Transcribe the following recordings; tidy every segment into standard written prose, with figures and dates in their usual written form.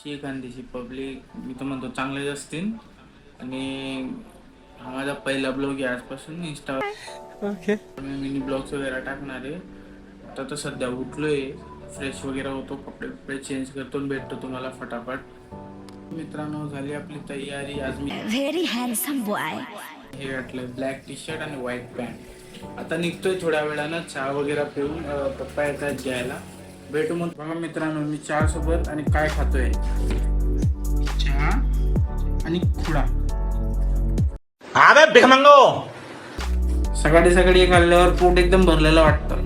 ही Khandeshi public मी तर म्हणतो चांगलेच असतील. आणि हा माझा पहिला ब्लॉग आहे आजपासून इंस्टावर. ओके. मी मिनी ब्लॉग्स वगैरे टाकणार आहे. आता तर सध्या उठलोय, फ्रेश वगैरे होतो, कपडे चेंज करतो आणि भेटतो तुम्हाला फटाफट. मित्रांनो झाली आपली तयारी. आज मी व्हेरी हँडसम बॉय. हे घातलंय ब्लॅक टी शर्ट आणि व्हाईट पॅन्ट. आता निघतोय थोड्या वेळानं चहा वगैरे पिऊन. पप्पा येतात घ्यायला, भेटू मग. बघा मित्रांनो मी चहा सोबत आणि काय खातोय, चहा आणि खुडा. अबे भिकमंगो. सकाळी सकाळी हे खाल्ल्यावर पोट एकदम भरलेलं वाटतं.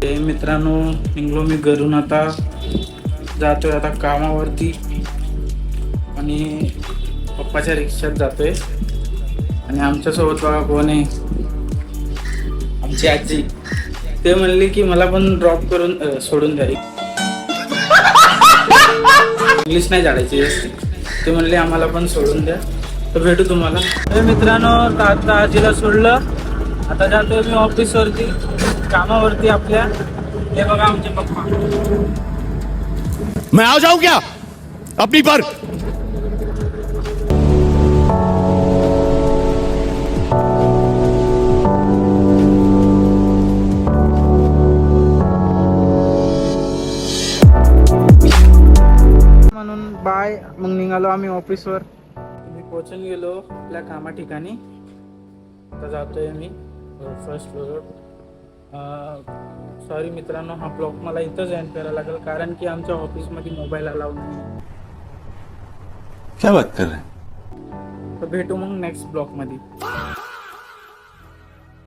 ते मित्रांनो निघलो मी घरून, आता जातोय आता कामावरती आणि पप्पाच्या रिक्षात जातोय. आणि आमच्यासोबत बघा कोण आहे, आमची आजी. ते म्हणले की मला पण ड्रॉप करून सोडून द्या. इंग्लिश नाही झाडायची जास्त. ते म्हणले आम्हाला पण सोडून द्या. तर भेटू तुम्हाला. मित्रांनो आता आजीला सोडलं, आता जातोय मी ऑफिसवरती, कामावरती आपल्या. हे बघा आमचे पप्पा. मैं आ जाऊं क्या अपनी पर? म्हणून बाय. मग निघालो आम्ही ऑफिसवर. मी पोहोचून गेलो आपल्या कामा ठिकाणी. आता जातोय मी फर्स्ट फ्लोअर. सॉरी मित्रांनो, हा ब्लॉग मला इथंच एंड करायला लागेल, कारण की आमच्या ऑफिसमध्ये मोबाईल अलाउड नाही. क्या बात कर रहे हैं? तर भेटू मग नेक्स्ट ब्लॉगमध्ये.